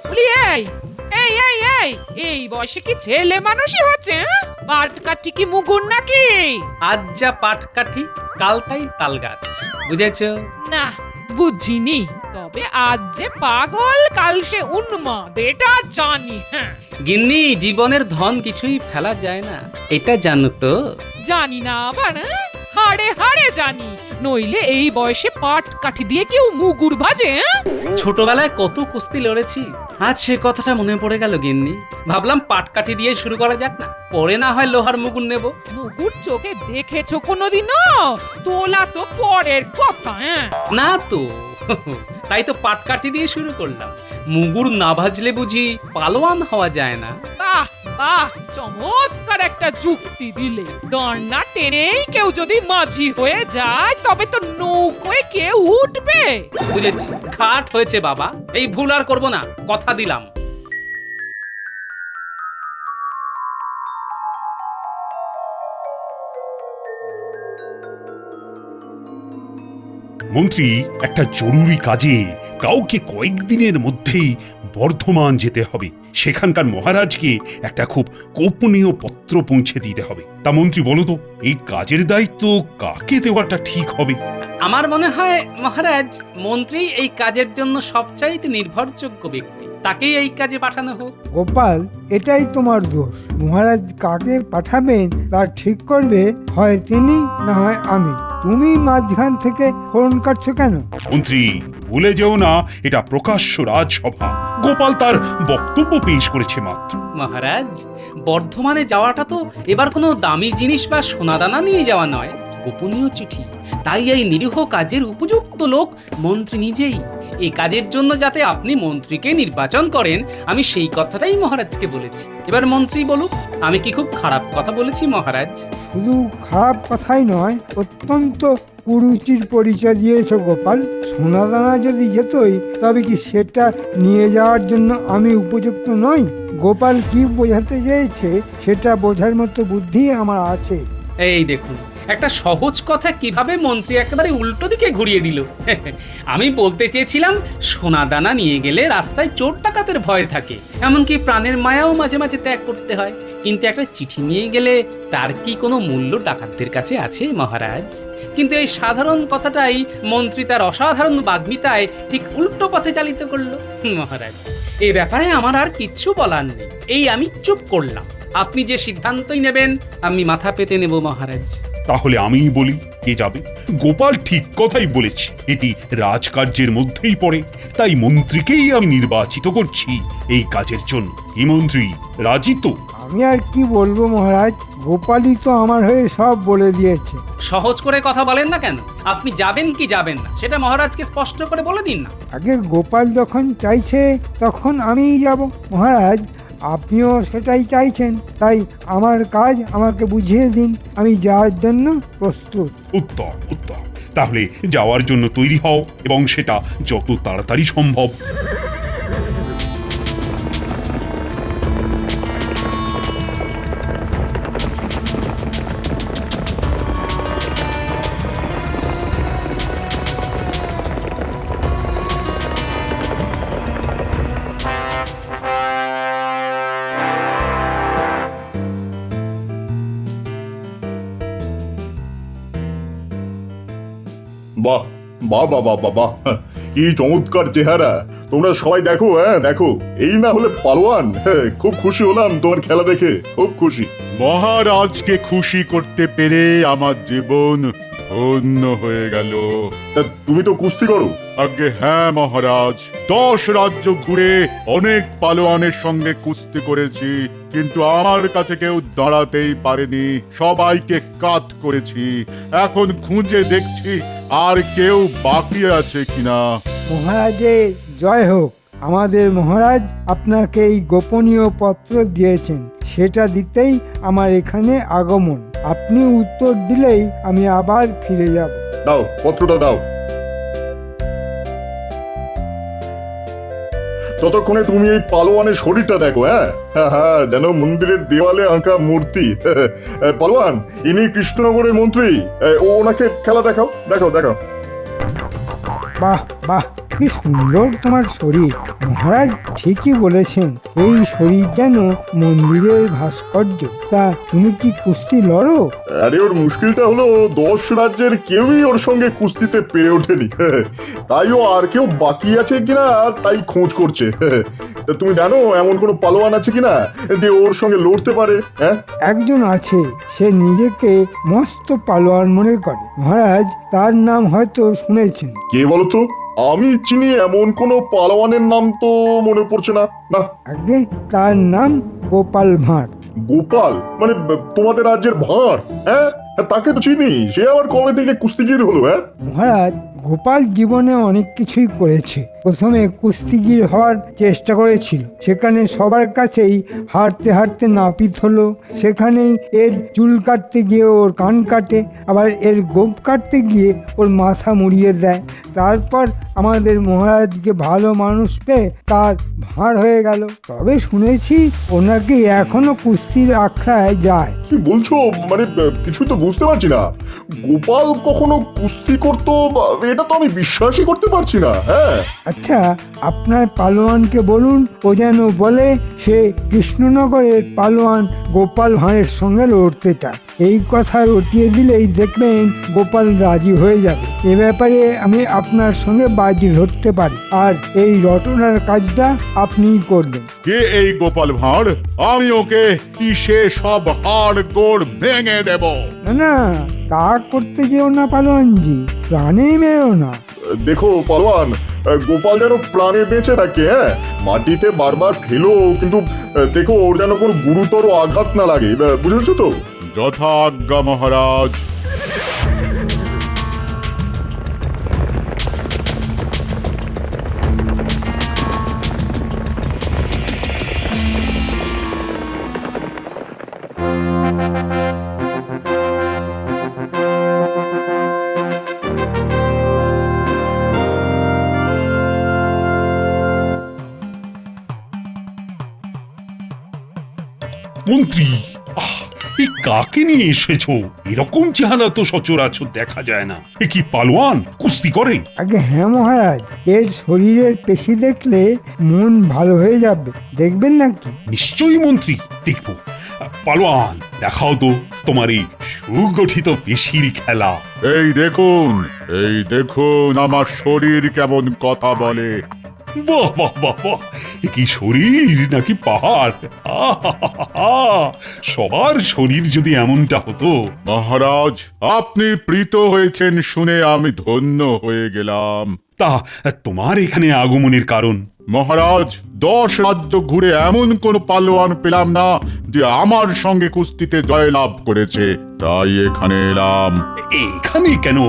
বলি এই বয়সে কি ছেলে মানুষই হচ্ছে? পাট কাঠি কি মুগুর নাকি? আজ যা পাট কাঠি, কাল তাই তাল গাছ, বুঝেছো? না, বুঝিনি। তবে আজ যে পাগল, কাল সে উন্মাদ, এটা জানি। হ্যাঁ, গিন্নি, জীবনের ধন কিছুই ফেলা যায় না, এটা জানো তো? জানি না আবার, হাড়ে হাড়ে জানি। নইলে এই বয়সে পাট কাঠি দিয়ে কেউ মুগুর ভাজে? ছোটবেলায় কত কুস্তি লড়েছি, আজ সে কথাটা মনে পড়ে গেল গিন্নি। ভাবলাম পাট কাঠি দিয়ে শুরু করা যাক না, পরে না হয় লোহার মুগুর নেব। মুগুর চোখে দেখেছো কোনোদিনও? তোলা তো পরের কথা। না তো, তাই তো পাট কাঠি দিয়ে শুরু করলাম। মুগুর না ভাজলে বুঝি পালোয়ান হওয়া যায় না? বাহ বাহ, চমৎকার একটা যুক্তি দিলে। দড়না টেনেই কেউ যদি মাঝি হয়ে যায়, তবে তো নৌকোয় কেউ উঠবে। বুঝেছি, খাট হয়েছে বাবা, এই ভুল আর করবো না, কথা দিলাম। মন্ত্রী, একটা জরুরি কাজে কাউকে কয়েকদিনের মধ্যেই বর্ধমান যেতে হবে। সেখানকার মহারাজকে একটা খুব গোপনীয় পত্র পৌঁছে দিতে হবে। তা মন্ত্রী, বলো তো, এই কাজের দায়িত্ব কাকে দেওয়াটা ঠিক হবে? আমার মনে হয় মহারাজ, মন্ত্রী এই কাজের জন্য সবচাইতে নির্ভরযোগ্য ব্যক্তি, তাকেই এই কাজে পাঠানো হোক। গোপাল, এটাই তোমার দোষ। মহারাজ কাকে পাঠাবেন তা ঠিক করবে হয় তিনি, না হয় আমি। তুমি মাঝখান থেকে ফোন কাটছো কেন? মন্ত্রী, ভুলে যেও না, এটা প্রকাশ্য রাজসভা। গোপাল তার বক্তব্য পেশ করেছে মাত্র। মহারাজ, বর্ধমানে যাওয়াটা তো এবার কোনো দামি জিনিস বা সোনাদানা নিয়ে যাওয়া নয়, গোপনীয় চিঠি। তাই এই নিরীহ কাজের উপযুক্ত লোক মন্ত্রী নিজেই। এই কাজের জন্য যাতে আপনি মন্ত্রীকে নির্বাচন করেন, আমি সেই কথাটাই মহারাজকে বলেছি। এবার মন্ত্রী বলুক, আমি কি খুব খারাপ কথা বলেছি মহারাজ? শুধু খারাপ কথাই নয়, অত্যন্ত কুরুচির পরিচয় দিয়েছো গোপাল। সোনাদানা যদি যেতই, তবে কি সেটা নিয়ে যাওয়ার জন্য আমি উপযুক্ত নই? গোপাল কি বোঝাতে চেয়েছে সেটা বোঝার মতো বুদ্ধি আমার আছে। এই দেখুন, একটা সহজ কথা কিভাবে মন্ত্রী একেবারে উল্টো দিকে ঘুরিয়ে দিল। আমি বলতে চেয়েছিলাম, সোনাদানা নিয়ে গেলে রাস্তায় চোর ডাকাতের ভয় থাকে, এমনকি প্রাণের মায়াও মাঝে মাঝে ত্যাগ করতে হয়। কিন্তু একটা চিঠি নিয়ে গেলে তার কি কোনো মূল্য ডাকাতদের কাছে আছে মহারাজ? কিন্তু এই সাধারণ কথাটাই মন্ত্রী তার অসাধারণ বাগ্মিতায় ঠিক উল্টো পথে চালিত করলো। মহারাজ, এই ব্যাপারে আমার আর কিচ্ছু বলার নেই, এই আমি চুপ করলাম। আপনি যে সিদ্ধান্তই নেবেন আমি মাথা পেতে নেব মহারাজ। তাহলে আমিই বলি, কে যাবে? গোপাল ঠিক কথাই বলেছে, এটি রাজকার্যের মধ্যেই পড়ে। তাই মন্ত্রীকেই আমি নির্বাচিত করছি এই কাজের জন্য। কি মন্ত্রী, রাজি তো? আমি আর কি বলবো মহারাজ, গোপালই তো আমার হয়ে সব বলে দিয়েছে। সহজ করে কথা বলেন না কেন? আপনি যাবেন কি যাবেন না সেটা মহারাজকে স্পষ্ট করে বলে দিন না। আগে গোপাল যখন চাইছে তখন আমিই যাব। মহারাজ, আপনিও সেটাই চাইছেন, তাই আমার কাজ আমাকে বুঝিয়ে দিন, আমি যাওয়ার জন্য প্রস্তুত। উত্তম উত্তম, তাহলে যাওয়ার জন্য তৈরি হও, এবং সেটা যত তাড়াতাড়ি সম্ভব। বাহ বাহ বাহ বাহ বাহ বাহ, কি চমৎকার চেহারা! তোমরা সবাই দেখো, দেখো, এই না হলে পালোয়ান। খুব খুশি হলাম তোমার খেলা দেখে, খুব খুশি। মহারাজকে খুশি করতে পেরে আমার জীবন ধন্য হয়ে গেল। তা তুমি তো কুস্তি করো। আগে হ্যাঁ মহারাজ, 10 রাজ্য ঘুরে অনেক পালোয়ানের সঙ্গে কুস্তি করেছি, কিন্তু আমার কাছে কেউ দাঁড়াতেই পারেনি, সবাইকে কাট করেছি। এখন খুঁজে দেখছি আর কেউ বাকি আছে কিনা। মহারাজের জয় হোক। আমাদের মহারাজ আপনাকে এই গোপনীয় পত্র দিয়েছেন, সেটা দিতেই আমার এখানে আগমন। আপনি উত্তর দিলেই আমি আবার ফিরে যাব। দাও, পত্রটা দাও। ততক্ষণে তুমি এই পালোয়ানের শরীরটা দেখো। হ্যাঁ হ্যাঁ হ্যাঁ, যেন মন্দিরের দেওয়ালে আঁকা মূর্তি। পালোয়ান, ইনি কৃষ্ণনগরের মন্ত্রী। ওনাকে খেলা দেখাও, দেখাও দেখাও। বাহ বাহ, কি সুন্দর তোমার শরীর। মহারাজ ঠিকই বলেছেন, এই শরীর যেন মন্দিরের ভাস্কর্য। তা তুমি কি কুস্তি লড়ো? আরে ওর মুশকিলটা হলো 10 রাজ্যের কেউই ওর সঙ্গে কুস্তিতে পেরে ওঠেনি। তাই ও আর কেউ বাকি আছে কিনা তাই খোঁজ করছে। তা তুমি জানো এমন কোনো পালোয়ান আছে কিনা যে ওর সঙ্গে লড়তে পারে? হ্যাঁ, একজন আছে, সে নিজেকে মস্ত পালোয়ান মনে করে। মহারাজ, তার নাম হয়তো শুনেছেন। কে বলো তো? আমি চিনি এমন কোনো পালোয়ানের নাম তো মনে পড়ছে না। না, আগে তার নাম গোপাল ভাঁড়। গোপাল মানে তোমাদের রাজ্যের ভাঁড়? হ্যাঁ, তাকে তো চিনি। সে আবার কবে থেকে কুস্তিগির হলো? হ্যাঁ, মহারাজ, গোপাল জীবনে অনেক কিছুই করেছে। প্রথমে কুস্তিগির হওয়ার চেষ্টা করেছিল, সেখানে সবার কাছেই হারতে হারতে নাপিত হলো। সেখানেই এর চুল কাটতে গিয়ে ওর কান কাটে, আবার এর গোপ কাটতে গিয়ে ওর মাথা মুড়িয়ে দেয়। তারপর আমাদের মহারাজকে ভালো মানুষ পেয়ে তার ভাঁড় হয়ে গেল। তবে শুনেছি ওনাকে এখনো কুস্তির আখড়ায় যায়। কি বলছো? মানে কিছু তো বুঝতে পারছি না। গোপাল কখনো কুস্তি করতো এটা তো আমি বিশ্বাসই করতে পারছি না। হ্যাঁ, আচ্ছা, আপনার পালোয়ানকে বলুন ও যেন বলে সে কৃষ্ণনগরের পালোয়ান গোপাল ভাঁড়ের সঙ্গে লড়তে চায়। এই কথা রটিয়ে দিলেই দেখবেন গোপাল রাজি হয়ে যাবে। এ ব্যাপারে আমি আপনার সঙ্গে বাজি ধরতে পারি, আর এই রটনার কাজটা আপনিই করবেন। কে এই গোপাল ভাঁড়? আমি ওকে কিসে সব হাড় গোড় ভেঙে দেব। না না, তা করতে যেও না পালোয়ানজি, প্রাণেই মেরো না। দেখো পালোয়ান, গোপাল যেন প্রাণে বেঁচে থাকে। হ্যাঁ, মাটিতে বারবার ফেলো, কিন্তু দেখো ওর যেন কোনো গুরুতর আঘাত না লাগে। বুঝেছো তো? যথা আজ্ঞা মহারাজ। মন্ত্রী, এই কাকে নিয়ে এসেছো? এরকম চেহারা তো সচরাচর দেখা যায় না। এ কি পালোয়ান? কুস্তি করে? আগে হ্যাঁ মহারাজ, এর শরীরের পেশি দেখলে মন ভালো হয়ে যাবে, দেখবেন নাকি? নিশ্চয়ই মন্ত্রী, দেখব। পালোয়ান, দেখাও তো তোমার এই সুগঠিত পেশির খেলা। এই দেখুন আমার শরীর কেমন কথা বলে। বাহ বাহ বাহ বাহ, এ কি শরীর নাকি পাহাড়! আহাহাহা, সবার শরীর যদি এমনটা হতো। মহারাজ, আপনি প্রীত হয়েছেন শুনে আমি ধন্য হয়ে গেলাম। তা তোমার এখানে আগমনের কারণ? মহারাজ, 10 রাজ্য ঘুরে এমন কোন পালোয়ান পেলাম না যে আমার সঙ্গে কুস্তিতে জয়লাভ করেছে, তাই এখানে এলাম। এখানে কেন?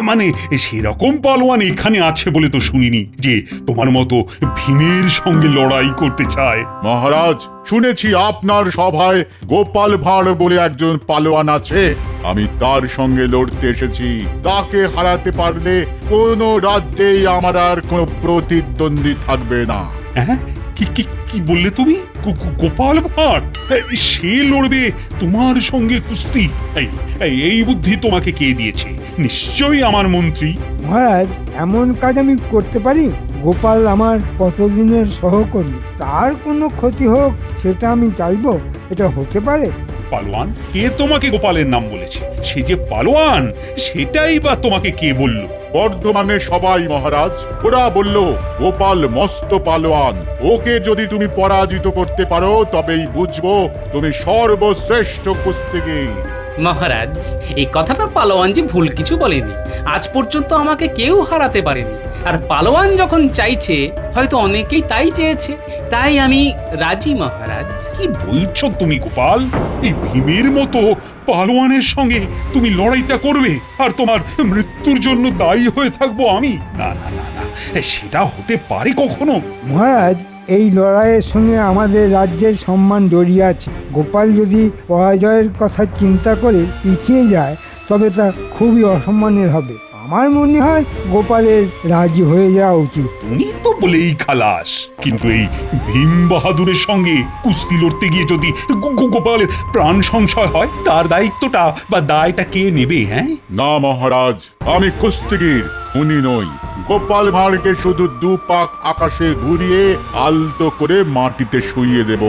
মানে সেরকম পালোয়ান এখানে আছে বলে তো শুনিনি যে তোমার মতো ভীমের সঙ্গে লড়াই করতে চায়। মহারাজ, শুনেছি আপনার সভায় গোপাল ভাঁড় বলে একজন পালোয়ান আছে। আমি তার সঙ্গে লড়তে এসেছি। তাকে হারাতে পারলে কোনো রাজ্যেই আমার আর কোনো প্রতিদ্বন্দ্বী থাকবে না। হ্যাঁ, কি কি কি বললে তুমি? গোপাল ভাঁড় সে লড়বে তোমার সঙ্গে কুস্তি? এই বুদ্ধি তোমাকে কে দিয়েছে? নিশ্চয়ই আমার মন্ত্রী। মহারাজ, এমন কাজ আমি করতে পারি? গোপাল আমার কতদিনের সহকর্মী, তার কোনো ক্ষতি হোক সেটা আমি চাইবো? এটা হতে পারে? পালোয়ান, কে তোমাকে গোপালের নাম বলেছে? সে যে পালোয়ান সেটাই বা তোমাকে কে বলল? বর্ধমানে সবাই মহারাজ, ওরা বলল গোপাল মস্ত পালোয়ান। ওকে যদি তুমি পরাজিত করতে পারো তবেই বুঝবো তুমি সর্বশ্রেষ্ঠ কুস্তিগীর। মহারাজ, এই কথাটা পালোয়ান যে ভুল কিছু বলেনি। আজ পর্যন্ত আমাকে কেউ হারাতে পারেনি। আর পালোয়ান যখন চাইছে, হয়তো অনেকেই তাই চেয়েছে, তাই আমি রাজি মহারাজ। কি বলছো তুমি গোপাল? এই ভীমের মতো পালোয়ানের সঙ্গে তুমি লড়াইটা করবে আর তোমার মৃত্যুর জন্য দায়ী হয়ে থাকবো আমি? না না না না, সেটা হতে পারে কখনো? মহারাজ, এই লড়াইয়ের সঙ্গে আমাদের রাজ্যের সম্মান জড়িয়ে আছে। গোপাল যদি পরাজয়ের কথা চিন্তা করে পিছিয়ে যায় তবে তা খুবই অসম্মানের হবে। আমার মনে হয় গোপালের রাজি হয়ে যাওয়া উচিত। তুমি তো বলেই খালাস, কিন্তু এই ভীম বাহাদুরের সঙ্গে কুস্তি লড়তে গিয়ে যদি গোপালের প্রাণ সংশয় হয়, তার দায়িত্বটা বা দায়টা কে নেবে? হ্যাঁ, না মহারাজ, আমি কুস্তিগীর, খুনি নই। গোপাল ভাঁড়কে শুধু দু পাক আকাশে ঘুরিয়ে আলতো করে মাটিতে শুইয়ে দেব,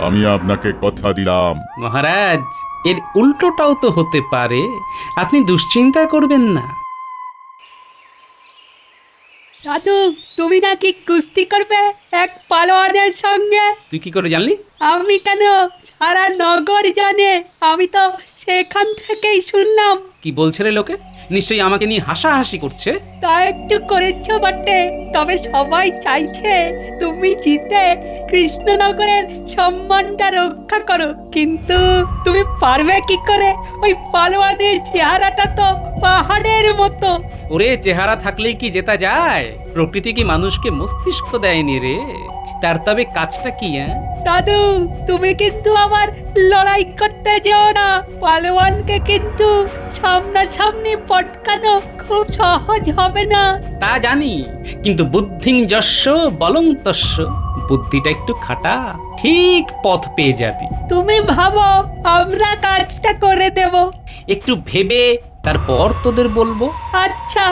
আমি আপনাকে কথা দিলাম। মহারাজ, এর উল্টোটাও তো হতে পারে, আপনি দুশ্চিন্তা করবেন না। দাদু, তুমি নাকি কুস্তি করবে এক পালোয়ানের সঙ্গে? তুই কি করে জানলি? আমি কেন, সারা নগর জানে, আমি তো সেখান থেকেই শুনলাম। কি বলছে রে লোকে? নিশ্চয়ই আমাকে নিয়ে হাসাহাসি করছে। তা একটু করেছো বটে, তবে সবাই চাইছে তুমি জিতে কৃষ্ণনগরের সম্মানটা রক্ষা করো। কিন্তু তুমি পারবে কি করে? ওই পালোয়ানের চেহারাটা তো পাহাড়ের মতো। ওরে, চেহারা থাকলেই কি জেতা যায়? প্রকৃতি কি মানুষকে মস্তিষ্ক দেয়নি রে? তার তবে কাজটা কি? দাদু, তুমি কিন্তু আবার লড়াই করতে যেও না। পালোয়ানকে কিন্তু সামনাসামনি পটকানো খুব সহজ হবে না। তা জানি, কিন্তু বুদ্ধিং যস্য বলং তস্য, বুদ্ধিটা একটু খাটা, ঠিক পথ পেয়ে যাবি। তুমি ভাবো আমরা কাজটা করে দেব। একটু ভেবে তারপর তোদের বলবো। আচ্ছা।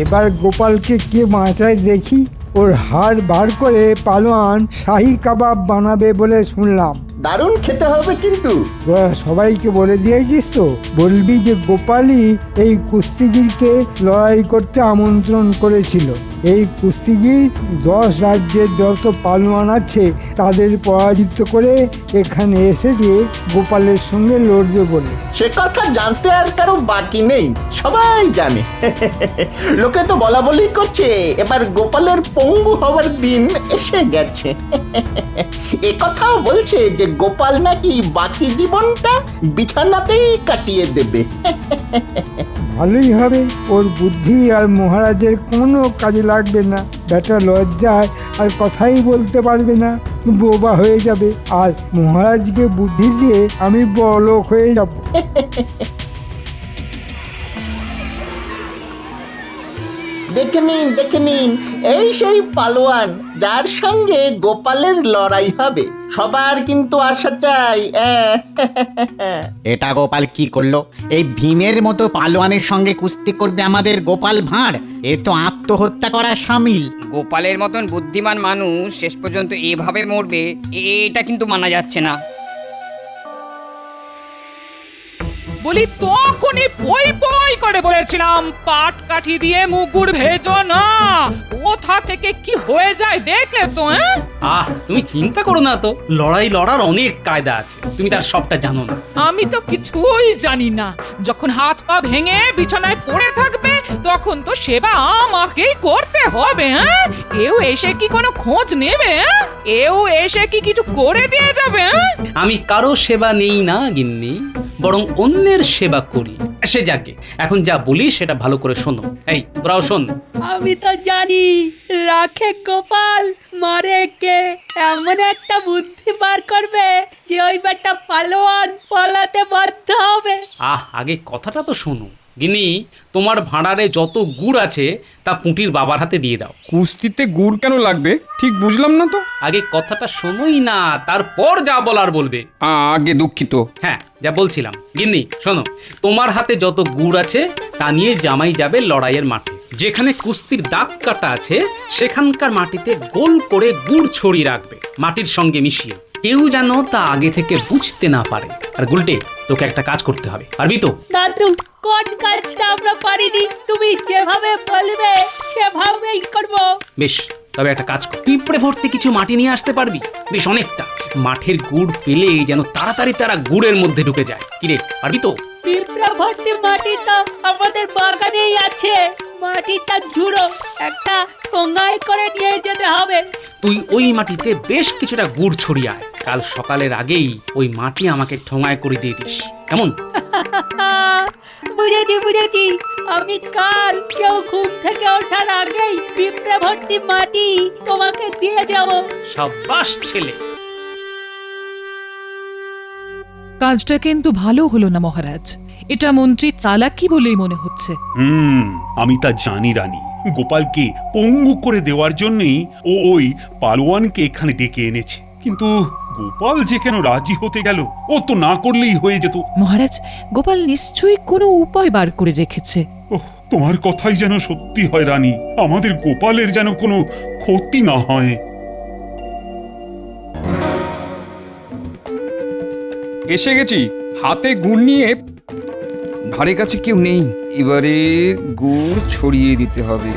এবার গোপালকে কে বাঁচায় দেখি। ওর হাড় বার করে পালোয়ান শাহী কাবাব বানাবে বলে শুনলাম। দারুণ খেতে হবে কিন্তু। তোরা সবাইকে বলে দিয়েছিস তো? বলবি যে গোপালই এই কুস্তিগিরকে লড়াই করতে আমন্ত্রণ করেছিল। এই কুস্তিগির 10 রাজ্যের যত পালোয়ান আছে তাদের পরাজিত করে এখানে এসেছে গোপালের সঙ্গে লড়বে বলে। সে কথা জানতে আর কারো বাকি নেই, সবাই জানে। লোকে তো বলা বলি করছে এবার গোপালের পঙ্গু হওয়ার দিন এসে গেছে। এ কথাও বলছে যে গোপাল নাকি বাকি জীবনটা বিছানাতেই কাটিয়ে দেবে। ভালোই হবে, ওর বুদ্ধি আর মহারাজের কোনো কাজে লাগবে না। বেটা লজ্জায় আর কথাই বলতে পারবে না, বোবা হয়ে যাবে। আর মহারাজকে বুদ্ধি দিয়ে আমি বড়লোক হয়ে যাব। দেখে নিন, এই সেই পালোয়ান যার সঙ্গে গোপালের লড়াই হবে। সবার কিন্তু আশা চাই। এটা গোপাল কি করলো? এই ভীমের মতো পালোয়ানের সঙ্গে কুস্তি করবে আমাদের গোপাল ভাঁড়? এ তো আত্মহত্যা করা সামিল। গোপালের মতন বুদ্ধিমান মানুষ শেষ পর্যন্ত এভাবে মরবে, এটা কিন্তু মানা যাচ্ছে না। বলি তখনই পই পই করে বলেছিলাম পাট কাঠি দিয়ে মুগুর ভেজো না। কোথা থেকে কি হয়ে যায় দেখলে তো? তুমি চিন্তা করো না তো, লড়াই লড়ার অনেক কায়দা আছে, তুমি তার সবটা জানো না। আমি তো কিছুই জানি না। যখন হাত পা ভেঙে বিছানায় পড়ে থাকবে তখন তো সেবা আমাকেই করতে হবে। কেউ এসে কি কোনো খোঁজ নেবে? কেউ এসে কি কিছু করে দিয়ে যাবে? আমি কারো সেবা নেই না গিন্নি, বরং অন্যের সেবা করি। সে যাকে, এখন যা বলি সেটা ভালো করে শোনো। এই তোরাও শোন। আমি তো জানি রাখে গোপাল, মারে কে। এমন একটা বুদ্ধি বার করবে যে ওই বেটা পালোয়ান পালাতে বাধ্য হবে। আগে কথাটা তো শোনো। গিন্নি, তোমার ভাঁড়ারে যত গুড় আছে তা পুঁটির বাবার হাতে দিয়ে দাও। কুস্তিতে গুড় কেন লাগবে ঠিক বুঝলাম না তো। আগে কথাটা শোনোই না, তারপর যা বলার বলবে। আগে দুঃখিত। হ্যাঁ, যা বলছিলাম। গিন্নি শোনো, তোমার হাতে যত গুড় আছে তা নিয়ে জামাই যাবে লড়াইয়ের মাঠে। যেখানে কুস্তির দাগ কাটা আছে সেখানকার মাটিতে গোল করে গুড় ছড়িয়ে রাখবে, মাটির সঙ্গে মিশিয়ে। কেউ যেন তা আগে থেকে বুঝতে না পারে। আর গুলটে, তোকে একটা কাজ করতে হবে, পারবি তো? দাদু, কোন কাজটা আমরা পারিনি, তুমি যেভাবে বলবে সেভাবেই করব। বেশ, তবে একটা কাজ কর, পিঁপড়ে ভর্তি কিছু মাটি নিয়ে আসতে পারবি? বেশ অনেকটা। মাঠের গুড় পেলে যেন তাড়াতাড়ি তারা গুড়ের মধ্যে ঢুকে যায়। কিরে, পারবি তো? পিঁপড়া ভর্তি মাটি তো আমাদের বাগানেই আছে। মাটিটা ঝুড়ো, একটা ঠোঙায় করে নিয়ে যেতে হবে। তুই ওই মাটিতে বেশ কিছুটা গুড় ছড়িয়ে আয়। কাল সকালের আগেই ওই মাটি আমাকে ঠোঙায় করে দিয়ে দিস, কেমন? বুঝেছি, আমি কাল কেউ ঘুম থেকে ওঠার আগেই পিঁপড়ে ভর্তি মাটি তোমাকে দিয়ে যাব। সাব্বাস ছেলে। কাজটা কিন্তু ভালো হলো না মহারাজ, এটা মন্ত্রী চালাকি বলেই মনে হচ্ছে। আমি তা জানি রানী। গোপালকে পঙ্গু করে দেওয়ার জন্যই ও ওই পালোয়ানকে এখানে ডেকে এনেছে। কিন্তু গোপাল যে কেন রাজি হতে গেল? ও তো না করলেই হয়ে যেত। মহারাজ, গোপাল নিশ্চয়ই কোনো উপায় বার করে রেখেছে। ওহ, তোমার কথাই যেন সত্যি হয় রানী। আমাদের গোপালের যেন কোনো ক্ষতি না হয়। এসে গেছি, হাতে গুড় নিয়ে। ধারে কাছে কেউ নেই, এবারে গুড় ছড়িয়ে দিতে হবে।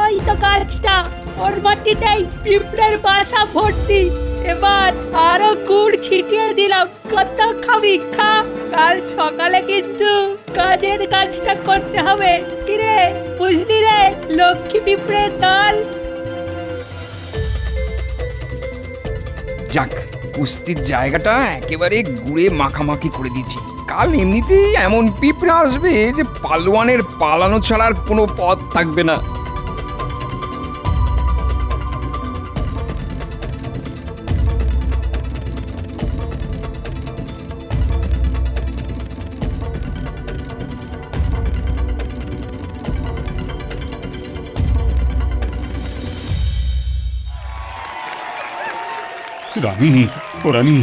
ওই তো গাছটা, ওর মাটিতেই পিঁপড়ের বাসা ভর্তি। এবার আরো গুড় ছিটিয়ে দিলাম, কত খাবি খা। কাল সকালে কিন্তু কাজের কাজটা করতে হবে। কিরে, বুঝলি রে লক্ষ্মী পিঁপড়ের দল? যাক, কুস্তির জায়গাটা একেবারে গুড়ে মাখামাখি করে দিয়েছি। কাল এমনিতেই এমন পিঁপড়ে আসবে যে পালোয়ানের পালানো ছাড়ার কোনো পথ থাকবে না। রানী, ও রানী,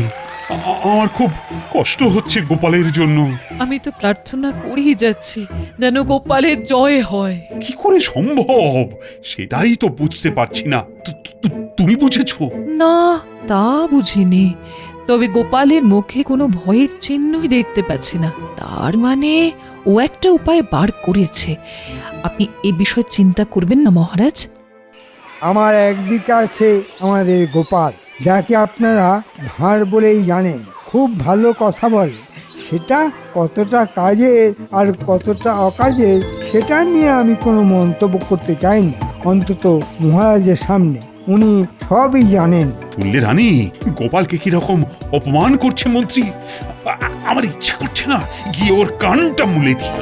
আমার খুব কষ্ট হচ্ছে গোপালের জন্য। আমি তো প্রার্থনা করেই যাচ্ছি যেন গোপালের জয় হয়। কি করে সম্ভব সেটাই তো বুঝতে পারছি না। তুমি বুঝেছো? না, তা বুঝিনি। তবে গোপালের মুখে কোনো ভয়ের চিহ্নই দেখতে পাচ্ছি না। তার মানে ও একটা উপায় বার করেছে। আপনি এ বিষয়ে চিন্তা করবেন না মহারাজ। আমার একদিকে আছে আমাদের গোপাল, যাকে আপনারা ভাঁড় বলেই জানেন। খুব ভালো কথা বলে। সেটা কতটা কাজের আর কতটা অকাজের সেটা নিয়ে আমি কোনো মন্তব্য করতে চাই না, অন্তত মহারাজের সামনে। উনি সবই জানেন। শুনলে রানী, গোপালকে কিরকম অপমান করছে মন্ত্রী। আমার ইচ্ছে করছে না গিয়ে ওর কানটা মুলে দিই।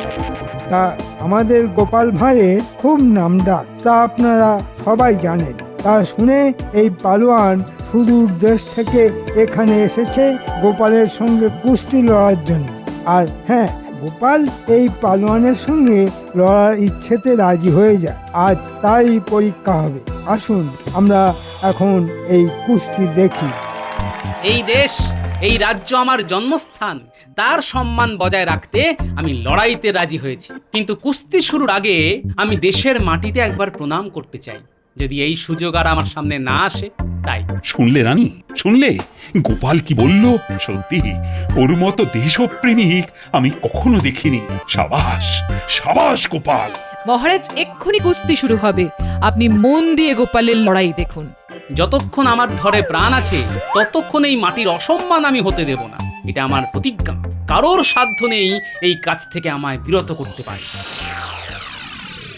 তা আমাদের গোপাল ভাঁড়ের খুব নামডাক, তা আপনারা সবাই জানেন। তা শুনে এই পালোয়ান সুদূর দেশ থেকে এখানে এসেছে গোপালের সঙ্গে কুস্তি লড়ার জন্য। আর হ্যাঁ, গোপাল এই পালোয়ানের সঙ্গে লড়ার ইচ্ছেতে রাজি হয়ে যায়। আজ তারই পরীক্ষা হবে। আসুন আমরা এখন এই কুস্তি দেখি। এই দেশ, এই রাজ্য আমার জন্মস্থান, তার সম্মান বজায় রাখতে আমি লড়াইতে রাজি হয়েছি। কিন্তু কুস্তি শুরুর আগে আমি দেশের মাটিতে একবার প্রণাম করতে চাই, যদি এই সুযোগ আর আমার সামনে না আসে। তাই শুনলে রানী, শুনলে গোপাল কি বলল? সত্যি ওর মতো দেশপ্রেমিক আমি কখনো দেখিনি। সাবাস, সাবাস গোপাল। মহারাজ, এক্ষুনি কুস্তি শুরু হবে। আপনি মন দিয়ে গোপালের লড়াই দেখুন। যতক্ষণ আমার ধরে প্রাণ আছে ততক্ষণ এই মাটির অসম্মান আমি হতে দেব না। এটা আমার প্রতিজ্ঞা। কারোর সাধ্য নেই এই কাজ থেকে আমায় বিরত করতে পারে।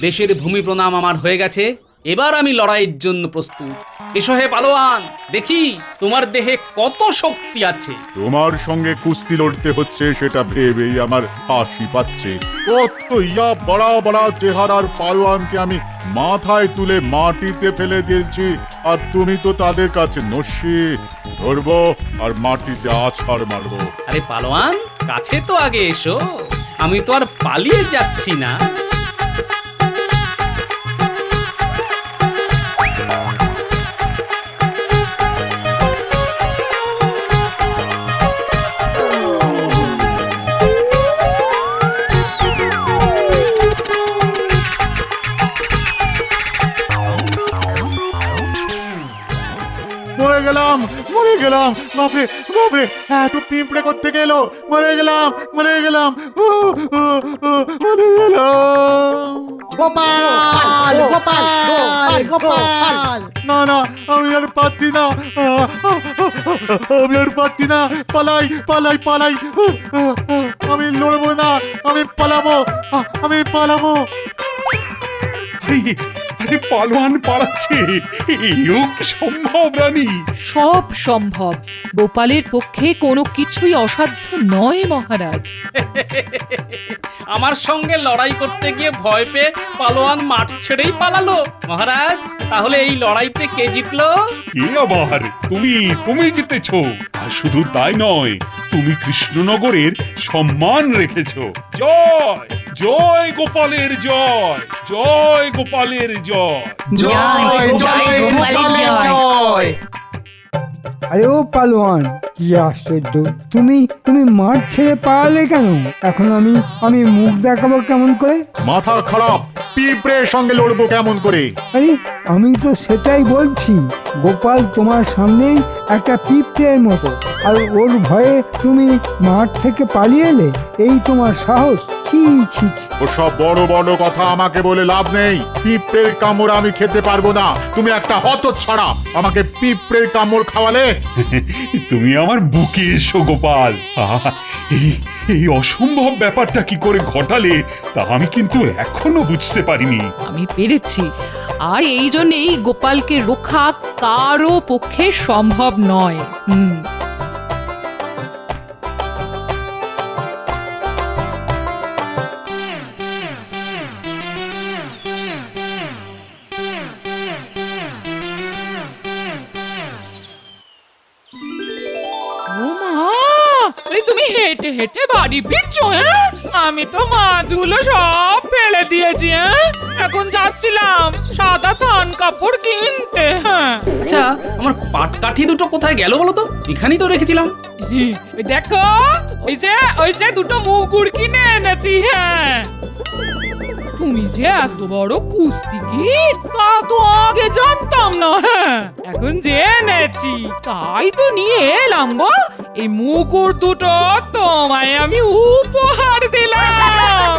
দেশের ভূমি প্রণাম আমার হয়ে গেছে, এবার আমি লড়াইয়ের জন্য প্রস্তুত। এসো হে পালোয়ান, দেখি তোমার দেহে কত শক্তি আছে। তোমার সঙ্গে কুস্তি লড়তে হচ্ছে সেটা ভেবেই আমার হাসি পাচ্ছে। কত ইয়া বড়া বড়া চেহারার পালোয়ানকে আমি মাথায় তুলে মাটিতে ফেলে দিয়েছি, আর তুমি তো তাদের কাছে নস্যি। ধরবো আর মাটিতে আছাড় মারবো। আরে পালোয়ান, কাছে তো আগে এসো, আমি তো আর পালিয়ে যাচ্ছি না। মরে গেলাম, মরে গেলাম, বাপরে বাপরে, এত পিঁপড়ে করতে গেল। মরে গেলাম, মরে গেলাম, মরে গেলাম। গোপাল, গোপাল, গোপাল। না না, আমি আর পারছি না, আমি আর পারছি না। পালাই পালাই পালাই, আমি লড়বো না, আমি পালাবো, আমি পালাবো। আরে আরে পালোয়ান পালাচ্ছে, এও কি সম্ভব রানী? সব সম্ভব। গোপালের পক্ষে কোনো কিছুই অসাধ্য নয় মহারাজ। আমার সঙ্গে লড়াই করতে গিয়ে ভয় পেয়ে পালোয়ান মাঠ ছেড়েই পালালো। মহারাজ, তাহলে এই লড়াইতে কে জিতলো? কে আবার? তুমি জিতেছো। আর শুধু তাই নয়, তুমি কৃষ্ণনগরের সম্মান রেখেছো। জয় জয় গোপালের জয়, জয় গোপালের জয়। আরে ও পালোয়ান, কি আশ্চর্য! তুমি মাঠ ছেড়ে পালালে কেন? এখন আমি মুখ দেখাবো কেমন করে? মাথা খারাপ, পিঁপড়ের সঙ্গে লড়বো কেমন করে? আরে আমি তো সেটাই বলছি। গোপাল তোমার সামনেই একটা পিঁপড়ের মতো, আর ওর ভয়ে তুমি মাঠ থেকে পালিয়ে এলে, এই তোমার সাহস! ছি ছি ছি। ওসব বড় বড় কথা আমাকে বলে লাভ নেই। পিঁপড়ের কামড় আমি খেতে পারবো না। তুমি একটা হতচ্ছাড়া, আমাকে পিঁপড়ের কামড় খাওয়ালে। তুমি আমার বুকে এসো গোপাল। এই অসম্ভব ব্যাপারটা কি করে ঘটালে তা আমি কিন্তু এখনো বুঝতে পারিনি। আমি পেরেছি, আর এই জন্যেই গোপালকে রক্ষা কারো পক্ষে সম্ভব নয়। তুমি হেঁটে হেঁটে বাড়ি ফিরছো? হ্যাঁ, আমি তো মাছগুলো সব ফেলে দিয়েছি। হ্যাঁ, এখন যাচ্ছিলাম সাদা থান কাপড় কিনতে। হ্যাঁ, আচ্ছা, আমার পাটকাঠি দুটো কোথায় গেল বলো তো? এখানেই তো রেখেছিলাম। ওই দেখো, ওই যে দুটো মুগুর কিনে এনেছি। হ্যাঁ, তুমি যে এত বড় কুস্তিগীর তা তো আগে জানতাম না। হ্যাঁ, এখন জেনেছি, তাই তো নিয়ে এলাম গো। এই মুকুর দুটো তোমায় আমি উপহার দিলাম।